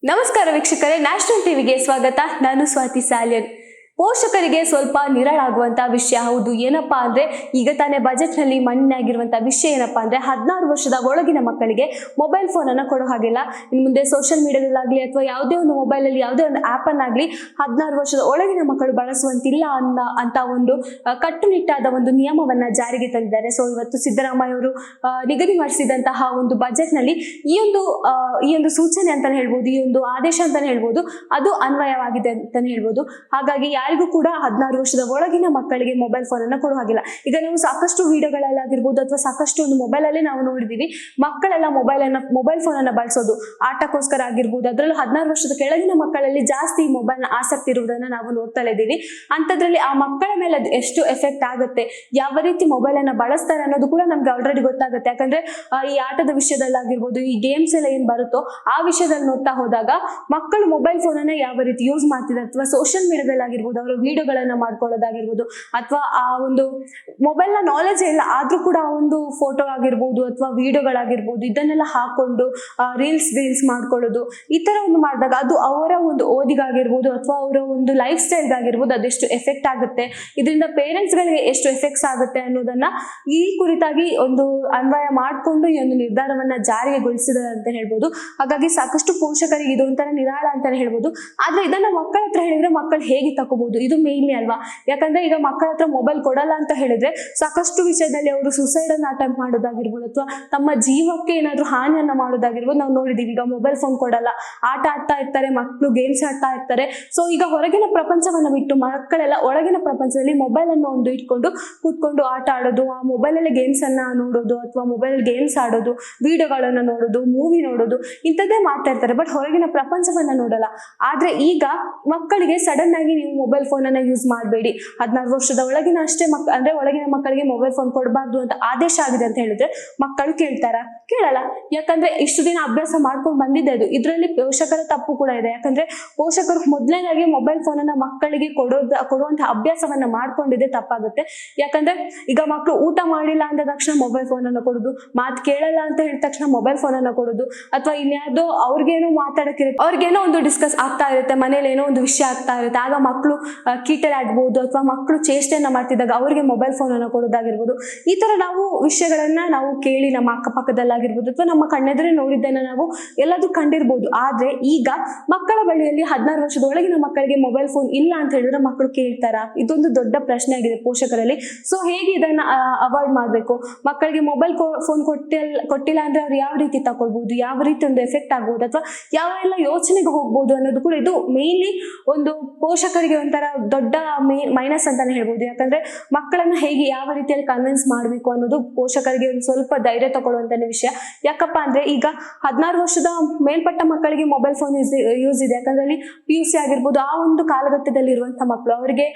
ನಮಸ್ಕಾರ ವೀಕ್ಷಕರೇ, ನ್ಯಾಷನಲ್ ಟಿವಿಗೆ ಸ್ವಾಗತ. ನಾನು ಸ್ವಾತಿ ಸಾಲ್ಯನ್. ಪೋಷಕರಿಗೆ ಸ್ವಲ್ಪ ನಿರಾಳಾಗುವಂತಹ ವಿಷಯ ಹೌದು. ಏನಪ್ಪಾ ಅಂದ್ರೆ ಈಗ ತಾನೇ ಬಜೆಟ್ ನಲ್ಲಿ ಮಣ್ಣಾಗಿರುವಂತಹ ವಿಷಯ ಏನಪ್ಪಾ ಅಂದ್ರೆ 16 ವರ್ಷದ ಒಳಗಿನ ಮಕ್ಕಳಿಗೆ ಮೊಬೈಲ್ ಫೋನ್ ಅನ್ನ ಕೊಡೋ ಹಾಗಿಲ್ಲ. ಇನ್ನು ಮುಂದೆ ಸೋಷಿಯಲ್ ಮೀಡಿಯಾದಲ್ಲಾಗ್ಲಿ ಅಥವಾ ಯಾವುದೇ ಒಂದು ಮೊಬೈಲ್ ಅಲ್ಲಿ ಯಾವುದೇ ಒಂದು ಆಪ್ ಅನ್ನಾಗ್ಲಿ 16 ವರ್ಷದ ಒಳಗಿನ ಮಕ್ಕಳು ಬಳಸುವಂತಿಲ್ಲ ಅಂತ ಒಂದು ಕಟ್ಟುನಿಟ್ಟಾದ ಒಂದು ನಿಯಮವನ್ನ ಜಾರಿಗೆ ತಂದಿದ್ದಾರೆ. ಸೊ ಇವತ್ತು ಸಿದ್ದರಾಮಯ್ಯ ಅವರು ನಿಗದಿಪಡಿಸಿದಂತಹ ಒಂದು ಬಜೆಟ್ ನಲ್ಲಿ ಈ ಒಂದು ಸೂಚನೆ ಅಂತಾನೆ ಹೇಳ್ಬೋದು, ಈ ಒಂದು ಆದೇಶ ಅಂತಾನೆ ಹೇಳ್ಬೋದು, ಅದು ಅನ್ವಯವಾಗಿದೆ ಅಂತಾನೆ ಹೇಳ್ಬೋದು. ಹಾಗಾಗಿ ಯಾರಿಗೂ ಕೂಡ 16 ವರ್ಷದ ಒಳಗಿನ ಮಕ್ಕಳಿಗೆ ಮೊಬೈಲ್ ಫೋನ್ ಅನ್ನ ಕೊಡೋ ಹಾಗಿಲ್ಲ. ಈಗ ನಾವು ಸಾಕಷ್ಟು ವಿಡಿಯೋಗಳಲ್ಲಾಗಿರ್ಬೋದು ಅಥವಾ ಸಾಕಷ್ಟು ಒಂದು ಮೊಬೈಲ್ ಅಲ್ಲಿ ನಾವು ನೋಡಿದೀವಿ, ಮಕ್ಕಳೆಲ್ಲ ಮೊಬೈಲ್ ಫೋನ್ ಅನ್ನ ಬಳಸೋದು ಆಟಕ್ಕೋಸ್ಕರ ಆಗಿರ್ಬೋದು. ಅದರಲ್ಲೂ 16 ವರ್ಷದ ಕೆಳಗಿನ ಮಕ್ಕಳಲ್ಲಿ ಜಾಸ್ತಿ ಮೊಬೈಲ್ ನ ಆಸಕ್ತಿ ಇರುವುದನ್ನ ನಾವು ನೋಡ್ತಾ ಇದ್ದೀವಿ. ಅಂತದ್ರಲ್ಲಿ ಆ ಮಕ್ಕಳ ಮೇಲೆ ಅದು ಎಷ್ಟು ಎಫೆಕ್ಟ್ ಆಗುತ್ತೆ, ಯಾವ ರೀತಿ ಮೊಬೈಲ್ ಅನ್ನ ಬಳಸ್ತಾರೆ ಅನ್ನೋದು ಕೂಡ ನಮ್ಗೆ ಆಲ್ರೆಡಿ ಗೊತ್ತಾಗುತ್ತೆ. ಯಾಕಂದ್ರೆ ಈ ಆಟದ ವಿಷಯದಲ್ಲಾಗಿರ್ಬೋದು, ಈ ಗೇಮ್ಸ್ ಎಲ್ಲ ಏನ್ ಬರುತ್ತೋ ಆ ವಿಷಯದಲ್ಲಿ ನೋಡ್ತಾ ಹೋದಾಗ ಮಕ್ಕಳು ಮೊಬೈಲ್ ಫೋನ್ ಅನ್ನ ಯಾವ ರೀತಿ ಯೂಸ್ ಮಾಡ್ತಿದ್ದಾರೆ ಅಥವಾ ಸೋಷಿಯಲ್ ಮೀಡಿಯಾದಲ್ಲಿ ಅವರ ವಿಡಿಯೋಗಳನ್ನ ಮಾಡ್ಕೊಳ್ಳೋದಾಗಿರ್ಬೋದು ಅಥವಾ ಆ ಒಂದು ಮೊಬೈಲ್ ನ ನಾಲೆಜ್ ಇಲ್ಲ ಆದ್ರೂ ಕೂಡ ಆ ಒಂದು ಫೋಟೋ ಆಗಿರ್ಬೋದು ಅಥವಾ ವಿಡಿಯೋಗಳಾಗಿರ್ಬೋದು ಇದನ್ನೆಲ್ಲ ಹಾಕೊಂಡು ರೀಲ್ಸ್ ಮಾಡ್ಕೊಳ್ಳೋದು, ಈ ತರ ಒಂದು ಮಾಡಿದಾಗ ಅದು ಅವರ ಒಂದು ಓದಿಗಾಗಿರ್ಬೋದು ಅಥವಾ ಅವರ ಒಂದು ಲೈಫ್ ಸ್ಟೈಲ್ಗಾಗಿರ್ಬೋದು ಅದೆಷ್ಟು ಎಫೆಕ್ಟ್ ಆಗುತ್ತೆ, ಇದರಿಂದ ಪೇರೆಂಟ್ಸ್ ಗಳಿಗೆ ಎಷ್ಟು ಎಫೆಕ್ಟ್ಸ್ ಆಗುತ್ತೆ ಅನ್ನೋದನ್ನ ಈ ಕುರಿತಾಗಿ ಒಂದು ಅನ್ವಯ ಮಾಡಿಕೊಂಡು ಈ ಒಂದು ನಿರ್ಧಾರವನ್ನ ಜಾರಿಗೆಗೊಳಿಸಿದ್ದಾರೆ ಅಂತ ಹೇಳ್ಬೋದು. ಹಾಗಾಗಿ ಸಾಕಷ್ಟು ಪೋಷಕರಿಗೆ ಇದು ಒಂಥರ ನಿರಾಳ ಅಂತಾನೆ ಹೇಳ್ಬೋದು. ಆದ್ರೆ ಇದನ್ನ ಮಕ್ಕಳ ಹತ್ರ ಹೇಳಿದ್ರೆ ಮಕ್ಕಳು ಹೇಗೆ ತಗೋಬಹುದು, ಇದು ಮೇನ್ಲಿ ಅಲ್ವಾ. ಯಾಕಂದ್ರೆ ಈಗ ಮಕ್ಕಳ ಹತ್ರ ಮೊಬೈಲ್ ಕೊಡಲ್ಲ ಅಂತ ಹೇಳಿದ್ರೆ ಸಾಕಷ್ಟು ವಿಷಯದಲ್ಲಿ ಅವರು ಸುಸೈಡ್ ಅನ್ನ ಅಟೆಂಪ್ಟ್ ಮಾಡೋದಾಗಿರ್ಬೋದು ಅಥವಾ ತಮ್ಮ ಜೀವಕ್ಕೆ ಏನಾದ್ರು ಹಾನಿಯನ್ನ ಮಾಡೋದಾಗಿರ್ಬೋದು ನಾವು ನೋಡಿದೀವಿ. ಈಗ ಮೊಬೈಲ್ ಫೋನ್ ಕೊಡಲ್ಲ, ಆಟ ಆಡ್ತಾ ಇರ್ತಾರೆ ಮಕ್ಕಳು, ಗೇಮ್ಸ್ ಆಡ್ತಾ ಇರ್ತಾರೆ. ಸೊ ಈಗ ಹೊರಗಿನ ಪ್ರಪಂಚವನ್ನ ಬಿಟ್ಟು ಮಕ್ಕಳೆಲ್ಲ ಒಳಗಿನ ಪ್ರಪಂಚದಲ್ಲಿ ಮೊಬೈಲ್ ಅನ್ನು ಒಂದು ಇಟ್ಕೊಂಡು ಕೂತ್ಕೊಂಡು ಆಟ ಆಡೋದು, ಆ ಮೊಬೈಲ್ ಅಲ್ಲಿ ಗೇಮ್ಸ್ ಅನ್ನ ನೋಡೋದು ಅಥವಾ ಮೊಬೈಲ್ ಗೇಮ್ಸ್ ಆಡೋದು, ವಿಡಿಯೋಗಳನ್ನ ನೋಡೋದು, ಮೂವಿ ನೋಡೋದು, ಇಂಥದ್ದೇ ಮಾಡ್ತಾ ಇರ್ತಾರೆ. ಬಟ್ ಹೊರಗಿನ ಪ್ರಪಂಚವನ್ನ ನೋಡಲ್ಲ. ಆದ್ರೆ ಈಗ ಮಕ್ಕಳಿಗೆ ಸಡನ್ ಆಗಿ ನೀವು ಮೊಬೈಲ್ ಫೋನ್ ಅನ್ನ ಯೂಸ್ ಮಾಡಬೇಡಿ, 16 ವರ್ಷದ ಒಳಗಿನ ಅಷ್ಟೇ ಅಂದ್ರೆ ಒಳಗಿನ ಮಕ್ಕಳಿಗೆ ಮೊಬೈಲ್ ಫೋನ್ ಕೊಡಬಾರ್ದು ಅಂತ ಆದೇಶ ಆಗಿದೆ ಅಂತ ಹೇಳಿದ್ರೆ ಮಕ್ಕಳು ಕೇಳಲ್ಲ. ಯಾಕಂದ್ರೆ ಇಷ್ಟು ದಿನ ಅಭ್ಯಾಸ ಮಾಡ್ಕೊಂಡು ಬಂದಿದೆ ಅದು. ಇದರಲ್ಲಿ ಪೋಷಕರ ತಪ್ಪು ಕೂಡ ಇದೆ. ಯಾಕಂದ್ರೆ ಪೋಷಕರು ಮೊದಲನೇದಾಗಿ ಮೊಬೈಲ್ ಫೋನ್ ಅನ್ನ ಮಕ್ಕಳಿಗೆ ಕೊಡುವಂತಹ ಅಭ್ಯಾಸವನ್ನ ಮಾಡ್ಕೊಂಡಿದೆ ತಪ್ಪಾಗುತ್ತೆ. ಯಾಕಂದ್ರೆ ಈಗ ಮಕ್ಕಳು ಊಟ ಮಾಡಿಲ್ಲ ಅಂದ ತಕ್ಷಣ ಮೊಬೈಲ್ ಫೋನ್ ಅನ್ನ ಕೊಡೋದು, ಮಾತು ಕೇಳಲ್ಲ ಅಂತ ಹೇಳಿದ ತಕ್ಷಣ ಮೊಬೈಲ್ ಫೋನ್ ಅನ್ನ ಕೊಡೋದು, ಅಥವಾ ಇನ್ಯಾವುದೋ ಅವ್ರಿಗೇನೋ ಮಾತಾಡಕ್ಕಿರುತ್ತೆ, ಅವ್ರಿಗೇನೋ ಒಂದು ಡಿಸ್ಕಸ್ ಆಗ್ತಾ ಇರುತ್ತೆ, ಮನೇಲಿ ಏನೋ ಒಂದು ವಿಷಯ ಆಗ್ತಾ ಇರುತ್ತೆ, ಆಗ ಮಕ್ಕಳು ಕೀಟಲಾಡ್ಬೋದು ಅಥವಾ ಮಕ್ಕಳು ಚೇಷ್ಟೆಯನ್ನ ಮಾಡ್ತಿದ್ದಾಗ ಅವರಿಗೆ ಮೊಬೈಲ್ ಫೋನ್ ಅನ್ನು ಕೊಡೋದಾಗಿರ್ಬೋದು. ಈ ತರ ನಾವು ವಿಷಯಗಳನ್ನ ನಾವು ಕೇಳಿ ನಮ್ಮ ಅಕ್ಕಪಕ್ಕದಲ್ಲಾಗಿರ್ಬೋದು ಅಥವಾ ನಮ್ಮ ಕಣ್ಣೆದುರೇ ನೋಡಿದ್ದನ್ನ ನಾವು ಎಲ್ಲಾದ್ರೂ ಕಂಡಿರ್ಬೋದು. ಆದ್ರೆ ಈಗ ಮಕ್ಕಳ ಬಳಿಯಲ್ಲಿ 16 ವರ್ಷದ ಒಳಗಿನ ಮಕ್ಕಳಿಗೆ ಮೊಬೈಲ್ ಫೋನ್ ಇಲ್ಲ ಅಂತ ಹೇಳಿದ್ರೆ ಮಕ್ಕಳು ಕೇಳ್ತಾರ? ಇದೊಂದು ದೊಡ್ಡ ಪ್ರಶ್ನೆ ಆಗಿದೆ ಪೋಷಕರಲ್ಲಿ. ಸೊ ಹೇಗೆ ಇದನ್ನ ಅವಾಯ್ಡ್ ಮಾಡ್ಬೇಕು? ಮಕ್ಕಳಿಗೆ ಮೊಬೈಲ್ ಫೋನ್ ಕೊಟ್ಟಿಲ್ಲ ಅಂದ್ರೆ ಅವ್ರು ಯಾವ ರೀತಿ ತಗೊಳ್ಬಹುದು, ಯಾವ ರೀತಿ ಒಂದು ಎಫೆಕ್ಟ್ ಆಗ್ಬೋದು ಅಥವಾ ಯಾವ ಎಲ್ಲ ಯೋಚನೆಗೆ ಹೋಗ್ಬೋದು ಅನ್ನೋದು ಕೂಡ ಇದು ಮೇನ್ಲಿ ಒಂದು ಪೋಷಕರಿಗೆ ಒಂಥರ ದೊಡ್ಡ ಮೈನಸ್ ಅಂತಾನೆ ಹೇಳ್ಬೋದು. ಯಾಕಂದ್ರೆ ಮಕ್ಕಳನ್ನ ಹೇಗೆ ಯಾವ ರೀತಿಯಲ್ಲಿ ಕನ್ವಿನ್ಸ್ ಮಾಡಬೇಕು ಅನ್ನೋದು ಪೋಷಕರಿಗೆ ಒಂದು ಸ್ವಲ್ಪ ಧೈರ್ಯ ತಗೊಳ್ಳುವಂತ ವಿಷಯ. ಯಾಕಪ್ಪ ಅಂದ್ರೆ ಈಗ 16 ವರ್ಷದ ಮೇಲ್ಪಟ್ಟ ಮಕ್ಕಳಿಗೆ ಮೊಬೈಲ್ ಫೋನ್ ಯೂಸ್ ಇದೆ. ಯಾಕಂದ್ರೆ ಅಲ್ಲಿ PUC ಆಗಿರ್ಬೋದು, ಆ ಒಂದು ಕಾಲಘಟ್ಟದಲ್ಲಿ ಇರುವಂತಹ ಮಕ್ಕಳು ಅವರಿಗೆ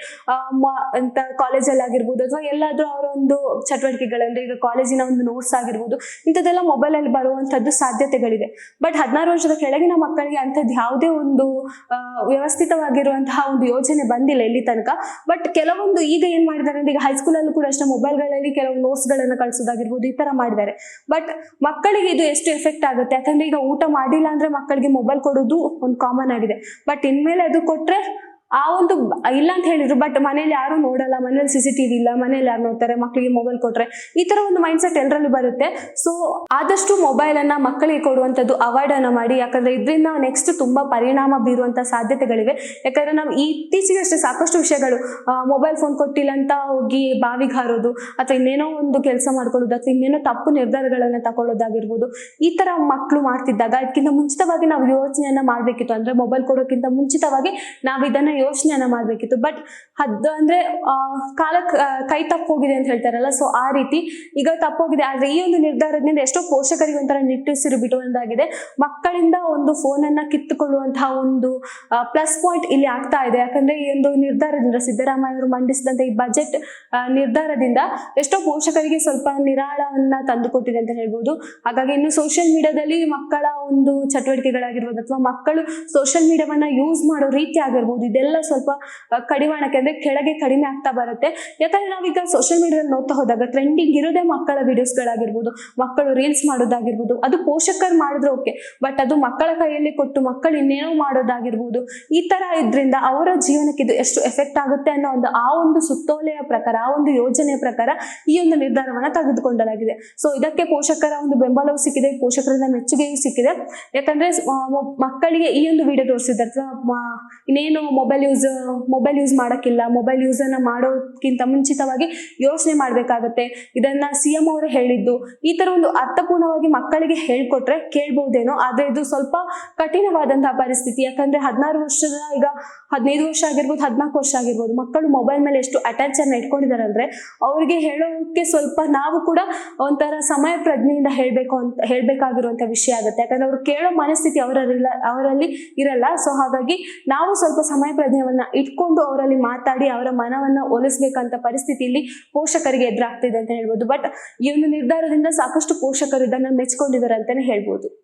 ಅಂತ ಕಾಲೇಜಲ್ಲಿ ಆಗಿರ್ಬೋದು ಅಥವಾ ಎಲ್ಲಾದ್ರೂ ಅವರ ಒಂದು ಚಟುವಟಿಕೆಗಳಂದ್ರೆ ಈಗ ಕಾಲೇಜಿನ ಒಂದು ನೋಟ್ಸ್ ಆಗಿರ್ಬೋದು ಇಂಥದ್ದೆಲ್ಲ ಮೊಬೈಲ್ ಅಲ್ಲಿ ಬರುವಂತದ್ದು ಸಾಧ್ಯತೆಗಳಿದೆ. ಬಟ್ 16 ವರ್ಷದ ಕೆಳಗಿನ ಮಕ್ಕಳಿಗೆ ಅಂಥದ್ದು ಯಾವುದೇ ಒಂದು ವ್ಯವಸ್ಥಿತವಾಗಿರುವಂತಹ ಒಂದು ಯೋಜನೆ ಬಂದಿಲ್ಲ ಇಲ್ಲಿ ತನಕ. ಬಟ್ ಕೆಲವೊಂದು ಈಗ ಏನ್ ಮಾಡಿದ್ದಾರೆ ಅಂದ್ರೆ ಈಗ ಹೈಸ್ಕೂಲ್ ಅಲ್ಲೂ ಕೂಡ ಅಷ್ಟೇ ಮೊಬೈಲ್ಗಳಲ್ಲಿ ಕೆಲವು ನೋಟ್ಸ್ ಗಳನ್ನ ಕಳಿಸೋದಾಗಿರ್ಬೋದು, ಈ ತರ ಮಾಡಿದ್ದಾರೆ. ಬಟ್ ಮಕ್ಕಳಿಗೆ ಇದು ಎಷ್ಟು ಎಫೆಕ್ಟ್ ಆಗುತ್ತೆ? ಯಾಕಂದ್ರೆ ಈಗ ಊಟ ಮಾಡಿಲ್ಲ ಅಂದ್ರೆ ಮಕ್ಕಳಿಗೆ ಮೊಬೈಲ್ ಕೊಡೋದು ಒಂದು ಕಾಮನ್ ಆಗಿದೆ. ಬಟ್ ಇನ್ಮೇಲೆ ಅದು ಕೊಟ್ರೆ ಆ ಒಂದು ಇಲ್ಲ ಅಂತ ಹೇಳಿದ್ರು, ಬಟ್ ಮನೇಲಿ ಯಾರು ನೋಡಲ್ಲ, ಮನೇಲಿ CCTV ಇಲ್ಲ, ಮನೇಲಿ ಯಾರು ನೋಡ್ತಾರೆ, ಮಕ್ಕಳಿಗೆ ಮೊಬೈಲ್ ಕೊಟ್ರೆ ಈ ತರ ಒಂದು ಮೈಂಡ್ ಸೆಟ್ ಎಲ್ಲರಲ್ಲೂ ಬರುತ್ತೆ. ಸೊ ಆದಷ್ಟು ಮೊಬೈಲ್ ಅನ್ನ ಮಕ್ಕಳಿಗೆ ಕೊಡುವಂತದ್ದು ಅವಾಯ್ಡ್ ಅನ್ನ ಮಾಡಿ. ಯಾಕಂದ್ರೆ ಇದರಿಂದ ನೆಕ್ಸ್ಟ್ ತುಂಬಾ ಪರಿಣಾಮ ಬೀರುವಂತ ಸಾಧ್ಯತೆಗಳಿವೆ. ಯಾಕಂದ್ರೆ ನಾವು ಇತ್ತೀಚೆಗೆ ಅಷ್ಟೇ ಸಾಕಷ್ಟು ವಿಷಯಗಳು ಮೊಬೈಲ್ ಫೋನ್ ಕೊಟ್ಟಿಲ್ಲ ಅಂತ ಹೋಗಿ ಬಾವಿಗೆ ಹಾರೋದು ಅಥವಾ ಇನ್ನೇನೋ ಒಂದು ಕೆಲಸ ಮಾಡ್ಕೊಳ್ಳೋದು ಅಥವಾ ಇನ್ನೇನೋ ತಪ್ಪು ನಿರ್ಧಾರಗಳನ್ನ ತಗೊಳ್ಳೋದಾಗಿರ್ಬೋದು, ಈ ತರ ಮಕ್ಕಳು ಮಾಡ್ತಿದ್ದಾಗ ಅದಕ್ಕಿಂತ ಮುಂಚಿತವಾಗಿ ನಾವು ಯೋಚನೆಯನ್ನ ಮಾಡ್ಬೇಕಿತ್ತು. ಅಂದ್ರೆ ಮೊಬೈಲ್ ಕೊಡೋಕ್ಕಿಂತ ಮುಂಚಿತವಾಗಿ ನಾವು ಇದನ್ನ ಯೋಚನೆಯನ್ನ ಮಾಡ್ಬೇಕಿತ್ತು. ಬಟ್ ಅಂದ್ರೆ ಕಾಲ ಕೈ ತಪ್ಪೋಗಿದೆ ಅಂತ ಹೇಳ್ತಾರಲ್ಲ, ಸೊ ಆ ರೀತಿ ಈಗ ತಪ್ಪೋಗಿದೆ. ಆದ್ರೆ ಈ ಒಂದು ನಿರ್ಧಾರದಿಂದ ಎಷ್ಟೋ ಪೋಷಕರಿಗೆ ಒಂಥರ ನಿಟ್ಟುಸಿರು ಬಿಡುವಂತಾಗಿದೆ. ಮಕ್ಕಳಿಂದ ಒಂದು ಫೋನ್ ಅನ್ನ ಕಿತ್ತುಕೊಳ್ಳುವಂತಹ ಒಂದು ಪ್ಲಸ್ ಪಾಯಿಂಟ್ ಇಲ್ಲಿ ಆಗ್ತಾ ಇದೆ. ಯಾಕಂದ್ರೆ ಈ ಒಂದು ನಿರ್ಧಾರದಿಂದ ಸಿದ್ದರಾಮಯ್ಯ ಅವರು ಮಂಡಿಸಿದಂತ ಈ ಬಜೆಟ್ ನಿರ್ಧಾರದಿಂದ ಎಷ್ಟೋ ಪೋಷಕರಿಗೆ ಸ್ವಲ್ಪ ನಿರಾಳವನ್ನ ತಂದುಕೊಟ್ಟಿದೆ ಅಂತ ಹೇಳ್ಬೋದು. ಹಾಗಾಗಿ ಇನ್ನು ಸೋಷಿಯಲ್ ಮೀಡಿಯಾದಲ್ಲಿ ಮಕ್ಕಳ ಒಂದು ಚಟುವಟಿಕೆಗಳಾಗಿರ್ಬೋದು ಅಥವಾ ಮಕ್ಕಳು ಸೋಷಿಯಲ್ ಮೀಡಿಯಾವನ್ನ ಯೂಸ್ ಮಾಡೋ ರೀತಿ ಆಗಿರ್ಬೋದು, ಇದೆಲ್ಲ ಅದೆಲ್ಲ ಸ್ವಲ್ಪ ಕಡಿವಾಣಕ್ಕೆ ಅಂದ್ರೆ ಕೆಳಗೆ ಕಡಿಮೆ ಆಗ್ತಾ ಬರುತ್ತೆ. ಯಾಕಂದ್ರೆ ನಾವೀಗ ಸೋಷಿಯಲ್ ಮೀಡಿಯಾದಲ್ಲಿ ನೋಡ್ತಾ ಹೋದಾಗ ಟ್ರೆಂಡಿಂಗ್ ಇರೋದೇ ಮಕ್ಕಳ ವಿಡಿಯೋಸ್ಗಳಾಗಿರ್ಬೋದು, ಮಕ್ಕಳು ರೀಲ್ಸ್ ಮಾಡೋದಾಗಿರ್ಬೋದು, ಅದು ಪೋಷಕರು ಮಾಡಿದ್ರೆ ಓಕೆ, ಬಟ್ ಅದು ಮಕ್ಕಳ ಕೈಯಲ್ಲಿ ಕೊಟ್ಟು ಮಕ್ಕಳು ಇನ್ನೇನೋ ಮಾಡೋದಾಗಿರ್ಬೋದು, ಈ ತರ ಇದ್ರಿಂದ ಅವರ ಜೀವನಕ್ಕೆ ಇದು ಎಷ್ಟು ಎಫೆಕ್ಟ್ ಆಗುತ್ತೆ ಅನ್ನೋ ಒಂದು ಸುತ್ತೋಲೆಯ ಪ್ರಕಾರ, ಆ ಒಂದು ಯೋಜನೆಯ ಪ್ರಕಾರ ಈ ಒಂದು ನಿರ್ಧಾರವನ್ನ ತೆಗೆದುಕೊಳ್ಳಲಾಗಿದೆ. ಸೊ ಇದಕ್ಕೆ ಪೋಷಕರ ಒಂದು ಬೆಂಬಲವೂ ಸಿಕ್ಕಿದೆ, ಪೋಷಕರಿಂದ ಮೆಚ್ಚುಗೆಯೂ ಸಿಕ್ಕಿದೆ. ಯಾಕಂದ್ರೆ ಮಕ್ಕಳಿಗೆ ಈ ಒಂದು ವಿಡಿಯೋ ತೋರಿಸಿದ್ದಾರೆ, ಇನ್ನೇನು ಮೊಬೈಲ್ ಯೂಸ್ ಮಾಡಕ್ಕಿಲ್ಲ, ಮೊಬೈಲ್ ಯೂಸ್ ಅನ್ನ ಮಾಡೋಕ್ಕಿಂತ ಮುಂಚಿತವಾಗಿ ಯೋಚನೆ ಮಾಡ್ಬೇಕಾಗತ್ತೆ, ಇದನ್ನ CM ಅವರು ಹೇಳಿದ್ದು, ಈ ತರ ಒಂದು ಅರ್ಥಪೂರ್ಣವಾಗಿ ಮಕ್ಕಳಿಗೆ ಹೇಳ್ಕೊಟ್ರೆ ಕೇಳ್ಬಹುದೇನೋ. ಆದ್ರೆ ಇದು ಸ್ವಲ್ಪ ಕಠಿಣವಾದಂತಹ ಪರಿಸ್ಥಿತಿ. ಯಾಕಂದ್ರೆ 16 ವರ್ಷದ, ಈಗ 15 ವರ್ಷ ಆಗಿರ್ಬೋದು, 14 ವರ್ಷ ಆಗಿರ್ಬೋದು, ಮಕ್ಕಳು ಮೊಬೈಲ್ ಮೇಲೆ ಎಷ್ಟು ಅಟ್ಯಾಚ್ ಅನ್ನ ಇಟ್ಕೊಂಡಿದ್ದಾರೆ ಅಂದ್ರೆ ಅವ್ರಿಗೆ ಹೇಳೋಕೆ ಸ್ವಲ್ಪ ನಾವು ಕೂಡ ಒಂಥರ ಸಮಯ ಪ್ರಜ್ಞೆಯಿಂದ ಹೇಳ್ಬೇಕಾಗಿರುವಂತ ವಿಷಯ ಆಗುತ್ತೆ. ಯಾಕಂದ್ರೆ ಅವ್ರು ಕೇಳೋ ಮನಸ್ಥಿತಿ ಅವರಲ್ಲಿ ಇರಲ್ಲ. ಸೊ ಹಾಗಾಗಿ ನಾವು ಸ್ವಲ್ಪ ಸಮಯ ಪ್ರಜ್ಞೆಯನ್ನ ಇಟ್ಕೊಂಡು ಅವರಲ್ಲಿ ಮಾತಾಡಿ ಅವರ ಮನವನ್ನ ಒಲಿಸ್ಬೇಕಂತ ಪರಿಸ್ಥಿತಿಯಲ್ಲಿ ಪೋಷಕರಿಗೆ ಎದುರಾಗ್ತಿದೆ ಅಂತ ಹೇಳ್ಬೋದು. ಬಟ್ ಈ ಒಂದು ನಿರ್ಧಾರದಿಂದ ಸಾಕಷ್ಟು ಪೋಷಕರು ಇದನ್ನ ಮೆಚ್ಕೊಂಡಿದ್ದಾರೆ ಅಂತಾನೆ ಹೇಳ್ಬೋದು.